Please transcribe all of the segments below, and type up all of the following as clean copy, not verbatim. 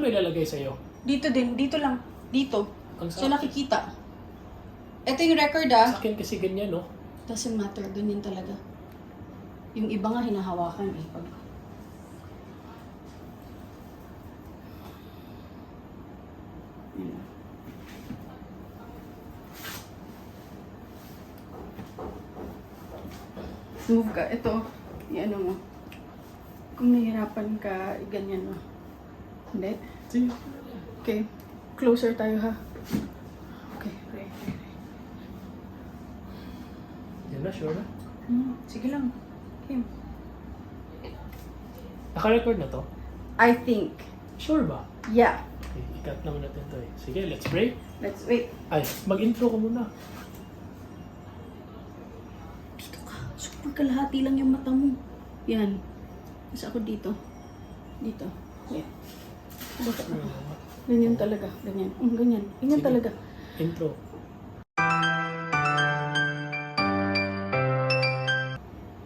ba ilalagay sa'yo? Dito din, dito lang. Dito. Ang So sa nakikita. Ito yung record ah. akin kasi ganyan, no? Doesn't matter, ganyan talaga. Yung iba nga hinahawakan eh. Pag... Yun. Move ka. Ito, i-ano mo. Kung nahihirapan ka, ganyan mo. Hindi? Sige. Okay. Closer tayo ha. Okay. Yan na, sure na. Sige lang. Okay. Naka-record na to? I think. Sure ba? Yeah. Okay, i-cut naman natin to eh. Sige, let's pray. Let's wait. Ay, mag-intro ko muna. Dito ka. Super kalahati lang yung mata mo. Yan. Kasi ako dito. Dito. Yeah. Baka ako. Ganyan talaga. Ganyan. Ganyan. Ganyan Sige. talaga. Intro.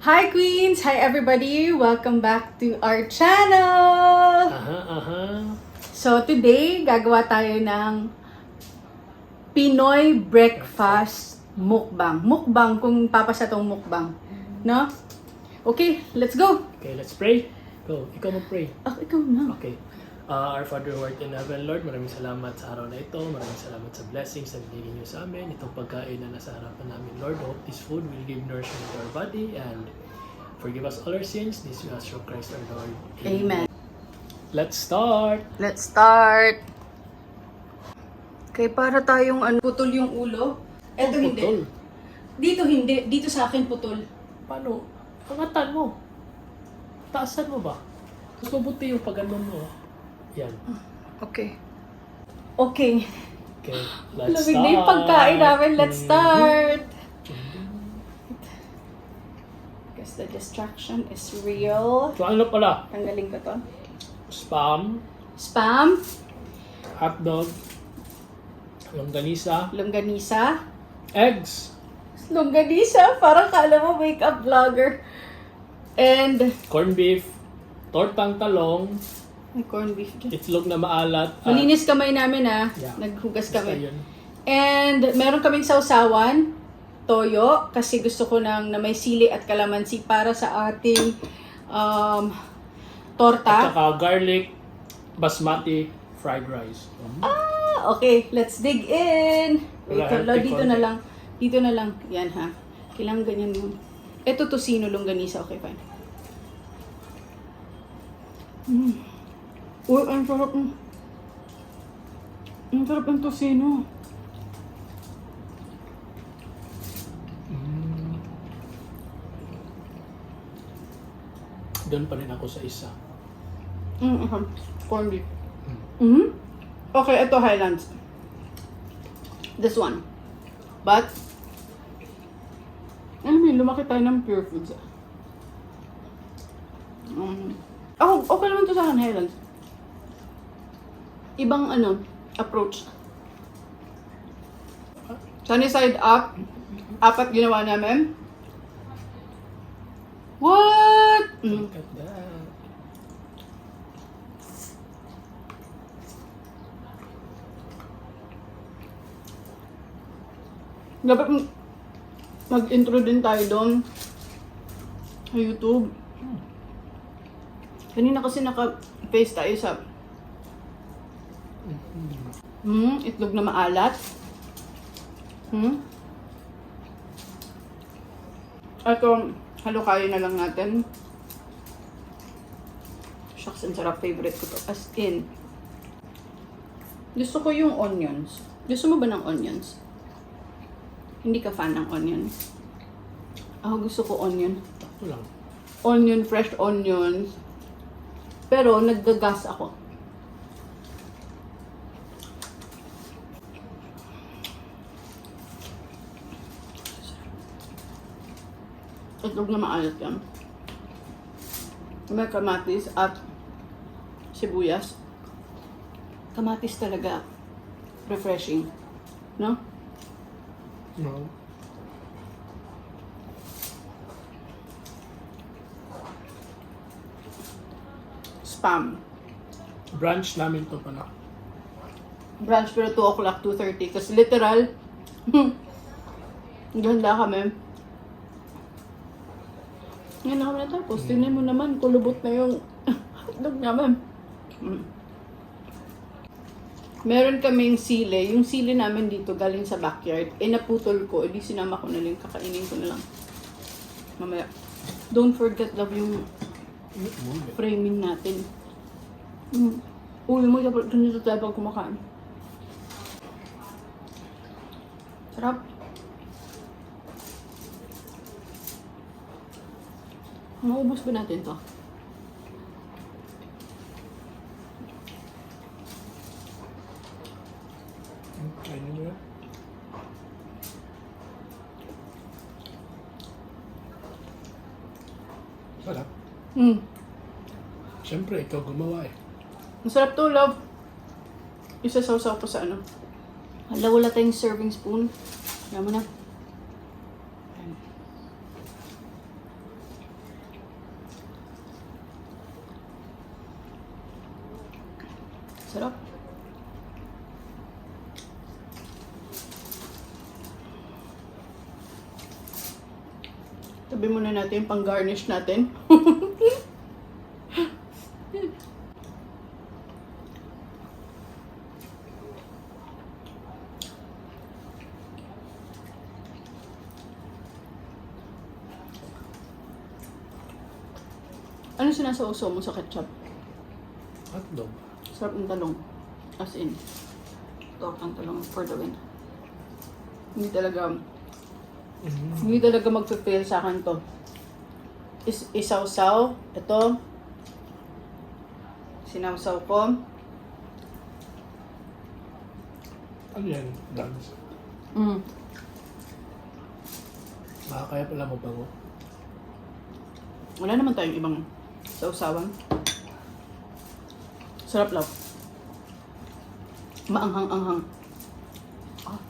Hi Queens! Hi everybody! Welcome back to our channel! Aha. So today, gagawa tayo ng Pinoy breakfast mukbang. Mukbang kung papasa tong mukbang. No? Okay, let's go! Okay, let's pray. Go, ikaw mag-pray. Ikaw na. Okay. Our Father who art in heaven, Lord, maraming salamat sa araw na ito. Maraming salamat sa blessings na binigay niyo sa amin. Itong pagkain na nasa harapan namin, Lord. I hope this food will give nourishment to our body and forgive us all our sins. This we ask through Christ our Lord. Amen. Let's start! Let's start! Okay, para tayong putol yung ulo. Eto hindi. Putol. Dito hindi. Dito sa akin putol. Paano? Angatan mo. Taasan mo ba? Mas mabuti yung pag-anon mo. Yan. Okay. Okay. Okay, let's Lamig start! na yung pagkain namin. Let's start! Because the distraction is real. So ano pala? Tanggalin ko to. Spam, Spam, hotdog, longganisa, longganisa. eggs, Longganisa? Parang kala mo makeup vlogger. And corned beef, tortang talong, may corned beef dyan. itlog na maalat, at Malinis kamay namin Yeah. Naghugas basta kami. yun. And meron kaming sausawan, toyo, kasi gusto ko na may sili at kalamansi para sa ating At torta. saka garlic, basmati, fried rice. Okay, let's dig in. Wait, Wala, hello, healthy dito content. na lang. Dito na lang. Yan ha. Kailangan ganyan mo. Ito tosino longganisa. Okay, fine. Uy, ang sarap. Ang sarap ng tosino. Doon pa rin ako sa isa. Corned beef. Okay, ito Highlands. This one. But, alam mo yun, lumaki tayo ng pure foods. Okay naman to sa akin, Highlands. Ibang approach. Sunny side up. 4 ginawa namin. What? Look at that. Dapat mag-intro din tayo doon sa YouTube. Kanina kasi naka-face tayo sa itlog na maalat. Ito, halo-kayo na lang natin. Shucks, ang sarap. Favorite ko to. As in. Gusto ko yung onions. Gusto mo ba ng onions? Hindi ka fan ng onion? Ako gusto ko onion. Ako lang. Onion, fresh onions. Pero naggagas ako. Itlog na maalat yan. May kamatis at sibuyas. Kamatis talaga. Refreshing. No? No. Spam. Brunch namin to pala. Brunch pero 2 o'clock, 2:30. Kasi literal, ganda kami. Ngayon na kami natapos. Tingnan mo naman, kulubot na yung hotdog namin. Meron kaming sili. Yung sili namin dito galing sa backyard. Naputol ko. Di sinama ko na lang. Kakainin ko na lang. Mamaya. Don't forget, love, yung framing natin. Uy mo, dapat ganito tayo pag kumakain. Sarap. Maubos ba natin to? Kainin mo yan. Sarap. Siyempre, ikaw gumawa eh. Masarap to, love. Isasawsaw ko sa ano. Hala, wala tayong serving spoon. Alam mo na. Ayan. Sarap. Tabi muna natin yung pang-garnish natin. Ano sinasausaw mo sa ketchup? Hotdog. Sarap ng talong. As in. Ito ang talong for the win. Hindi talaga mag-fail sa akin to. Isawsaw. Ito. Sinawsaw ko. Ano yan? Dance. Baka kaya pala mabango. Wala naman tayong ibang sausawan. Sarap, love. Maanghang-anghang. Ah.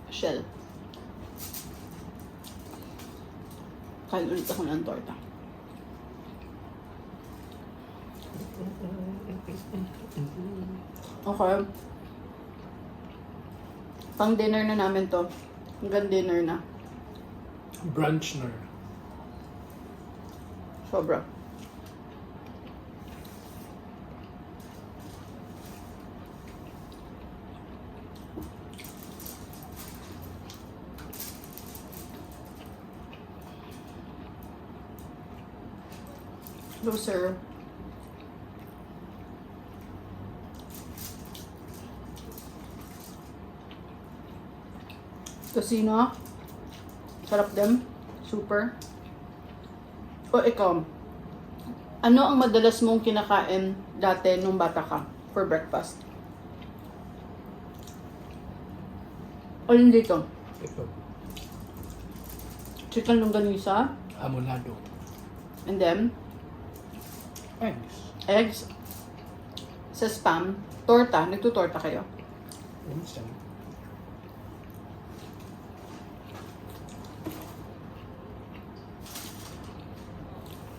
Shell. Kain ulit ako ng torta. Okay. Pang dinner na namin to. Hanggang dinner na. Brunch na. Sobra. Hello, sir. Tocino. Sarap din. Super. O ikaw, ano ang madalas mong kinakain dati nung bata ka for breakfast? O yun dito? Ito. Chicken longganisa. Hamonado. And then, Eggs. eggs. Sa spam. Torta. Nagtutorta kayo. Minsan.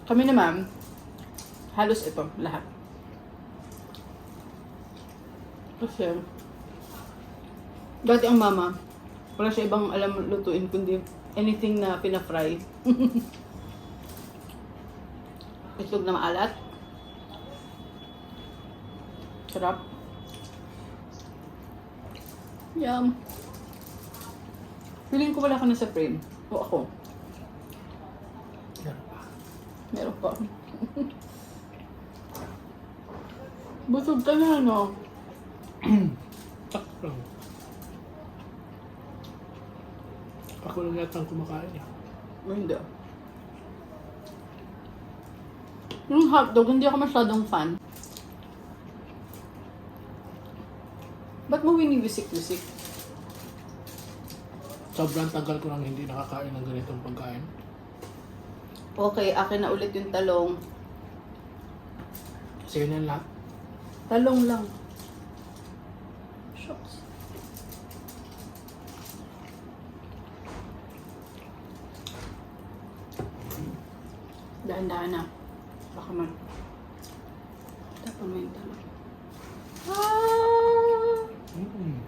Kami naman, halos ito, lahat. Kasi, dati ang mama, wala siya ibang alam lutuin kundi anything na pina-fry. Itlog na maalat. Sarap. Yum. Feeling ko wala ka na sa frame. O ako. Meron pa. Busog ka na, no? Sakto. Ako lang yata ang kumakain eh. O hindi. Yung hotdog, hindi ako masyadong fan. Ba't mo winiwisik-wisik? Sobrang tagal ko nang hindi nakakain ng ganitong pagkain. Okay, akin na ulit yung talong. Sige na lahat. Talong lang. Shucks. Dahan-dahan na. Baka man. Tapang mo yung tama. Ah! Mm.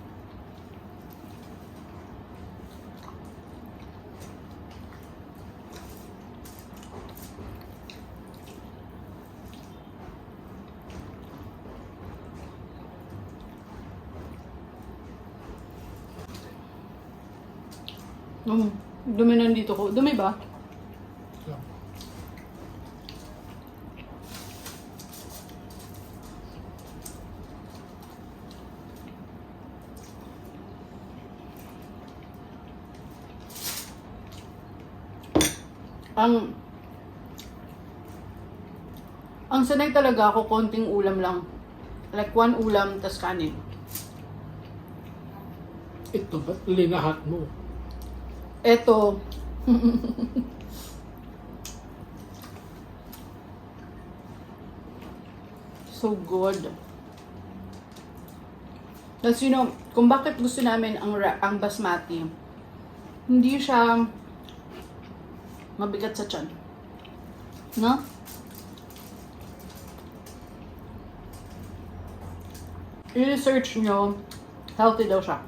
Dumi nandito ko. Dumi ba? Yeah. Ang sanay talaga ako, konting ulam lang. Like one ulam, tas kanin. Ito, ba't linahat mo? Eto. So good. Tapos kung bakit gusto namin ang basmati, hindi siya mabigat sa tiyan. No? I-research nyo, healthy daw siya.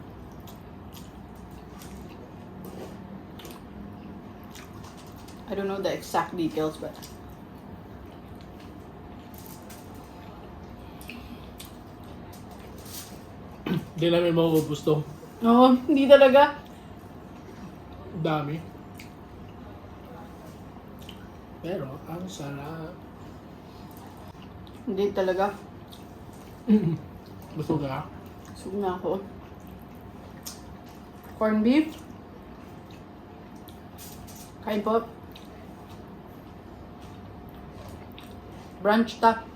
I don't know the exact details, but Hindi namin mauubos to. no, hindi talaga. Dami. Pero, ang sarap. Hindi talaga. Gusto ka? Busog na ako. Corn beef. Kain po. Brunch ta.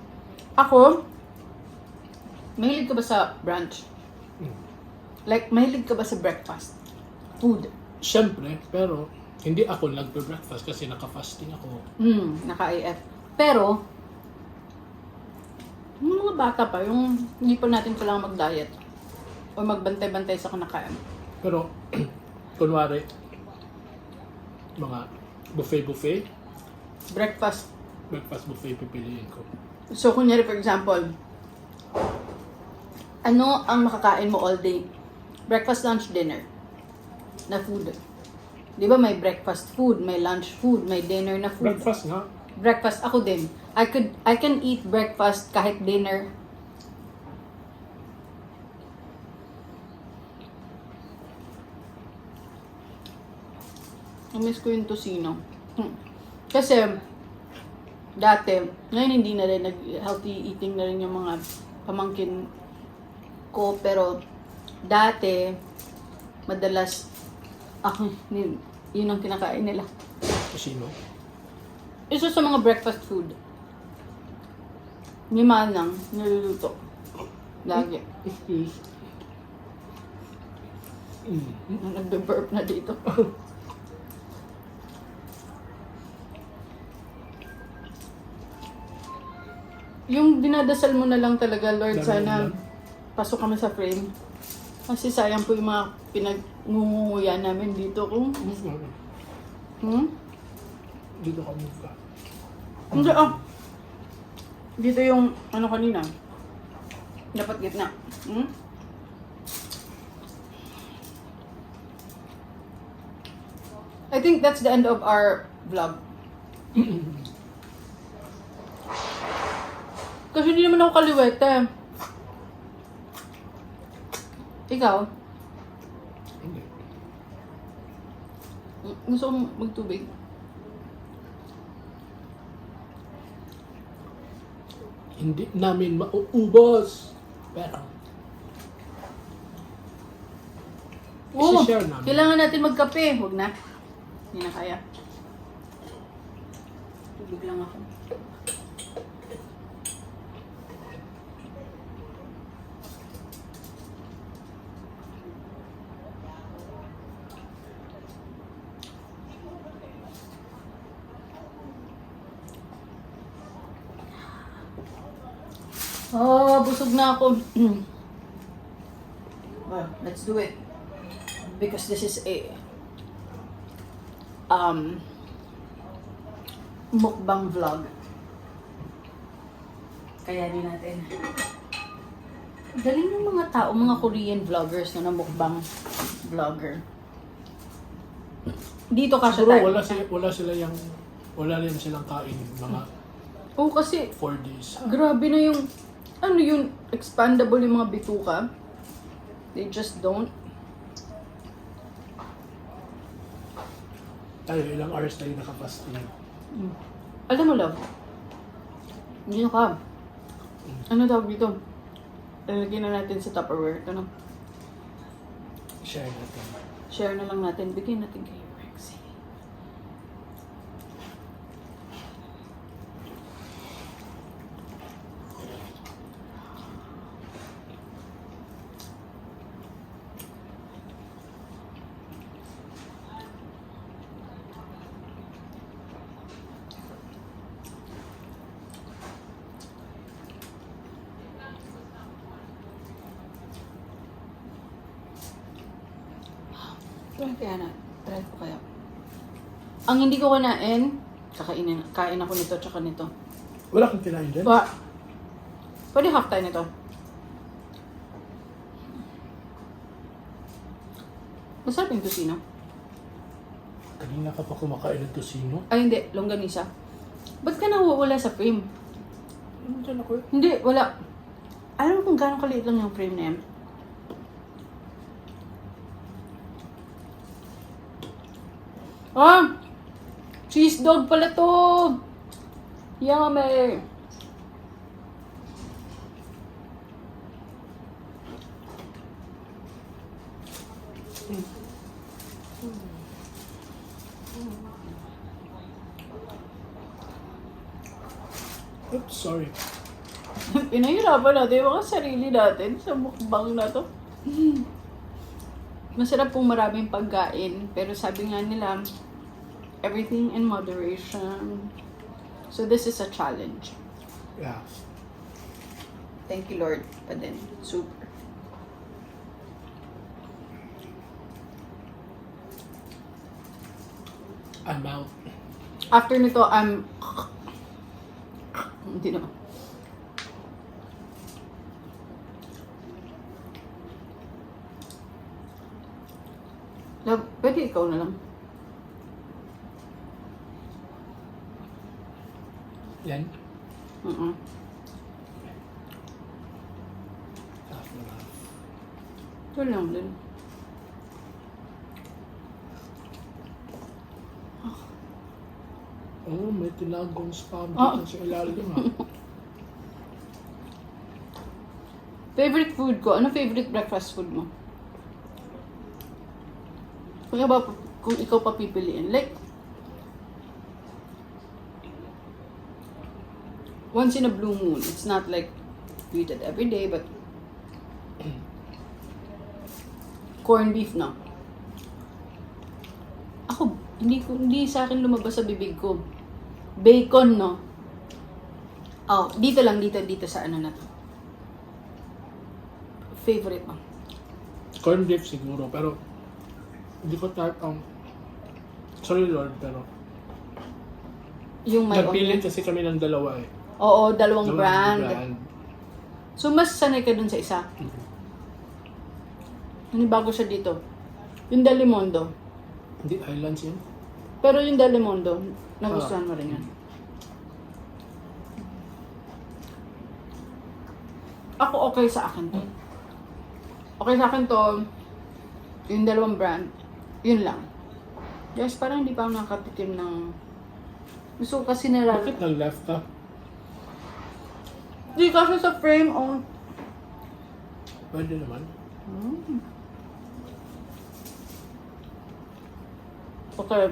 Ako, mahilig ka ba sa brunch? Like, mahilig ka ba sa breakfast? Food. Siyempre, pero hindi ako nagbe-breakfast kasi naka-fasting ako. Naka-AF. Pero, yung mga bata pa, yung hindi pa natin kailangan mag-diet o magbantay-bantay sa kinakain. Pero, kunwari, mga buffet, Breakfast. breakfast buffet pipiliin ko. So, kunyari, for example, ano ang makakain mo all day? Breakfast, lunch, dinner na food. Di ba may breakfast food, may lunch food, may dinner na food. Breakfast nga. Breakfast, ako din. I can eat breakfast kahit dinner. Namiss ko yung tocino. Kasi, dati, ngayon hindi na rin, nag-healthy eating na rin yung mga pamangkin ko. Pero, dati, madalas, yun ang kinakain nila. Casino. Isa sa mga breakfast food. Ni Manang, niluluto. Lagi. Nagbe-burp na dito. Yung dinadasal mo na lang talaga, Lord, Dami sana ulam. pasok kami sa frame. Kasi sayang po yung mga pinag-ngunguya namin dito. Dito ka move ka. Hindi, dito yung, ano kanina. Dapat gitna. I think that's the end of our vlog. Kasi hindi naman ako kaliwete. Ikaw? Hindi. Gusto kong magtubig. Hindi namin mauubos. Pero, Oo, isi-share namin. kailangan natin magkape. Huwag na. Hindi na kaya. Tubig lang ako. Oh, busog na ako. Well, let's do it. Because this is a mukbang vlog. Kaya din natin. Galing ng mga tao, mga Korean vloggers na mukbang vlogger. Dito ka Siguro tayo. wala rin silang kain mga Oo, kasi 4 days. grabe na yung, ano yun, expandable yung mga bituka. They just don't. Tayo, ilang hours tayo nakapasting. Alam mo, love, dito ka. Ano tawag dito? Lalagyan na natin sa Tupperware. Ano? Share natin. Share na lang natin. Bigyan natin kay Rexy. Kaya na, try ko kaya. Ang hindi ko kinain, kain ako nito tsaka nito. Wala kang kinain dyan? Ba, pwede half tayo nito. Masarap yung tusino. Kanina ka pa kumakain ng tosino? Ay hindi, longganisa. Ba't ka nawawala sa frame? Ano dyan ako eh? Hindi, wala. Alam mo kung gano'ng kaliit lang yung frame na yan? Ah! Cheese dog pala to! Yummy! Oops, sorry. Pinahirapan natin yung mga sarili natin sa mukbang na to. Masarap pong maraming pagkain, pero sabi nga nila, everything in moderation. So this is a challenge. Yeah. Thank you, Lord. Pa din. Super. I'm out. After nito, hindi naman. Love, pwede ikaw na lang. Yan. Mm-mm. Half na half. Ito lang din. Oh, may tinagong spam Ah. dito sa ilalim ha. Favorite food ko? Ano favorite breakfast food mo? Kung ikaw papipiliin. Like, once in a blue moon. It's not like you eat it every day, but corned beef na. Ako, hindi sa akin lumabas sa bibig ko. Bacon, no? Oh, dito sa ano na to. Favorite mo. Corned beef siguro, pero hindi ko type ang sorry Lord, pero Yung may nagpilit onion. kasi kami ng dalawa eh. Oo, dalawang Dalawang brand. So, mas sanay ka dun sa isa. Ano bago siya dito? Yung Delimondo. Hindi, Highlands yun. Pero yung Delimondo, nagustuhan mo rin yan. Ako okay sa akin to. Okay sa akin to, yung dalawang brand, yun lang. Yes, parang hindi pa ako nakatikim ng... Gusto ko kasi Bakit nag-left ka? Hindi kasi sa frame, oh. Pwede naman. Okay.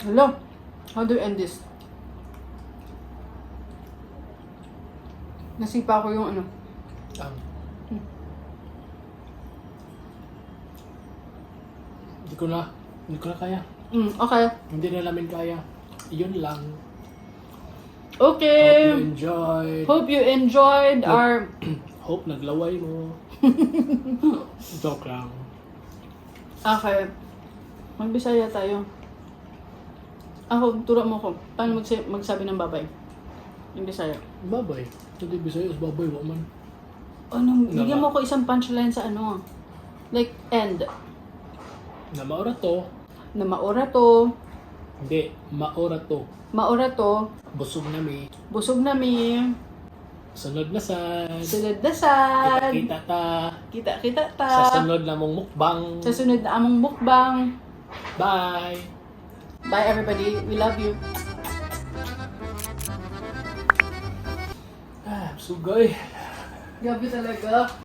Hello. How do you end this? Nasipa ko yung ano. Hindi ko na kaya. Okay. Hindi na namin kaya. Yun lang. Okay. Hope you enjoyed. Hope you enjoyed our... Hope naglaway mo. Joke lang. Okay. Magbisaya tayo. Ako, turo mo ko. Paano magsabi ng babay? Yung Bisaya. Babay. Hindi Bisayas, babay, waman. Ano, bigyan mo ko isang punchline sa ano. Like, end. Na maura to. Na maora to. Hindi, maura to. Maora to. Busog na mi. Busog na mi. Sunod na sad. Sunod na sad. Kita ta. Kita-kita ta. Sa sunod na mong mukbang. Sa sunod na among mukbang. Bye! Bye everybody. We love you. Sugay. Gabi talaga.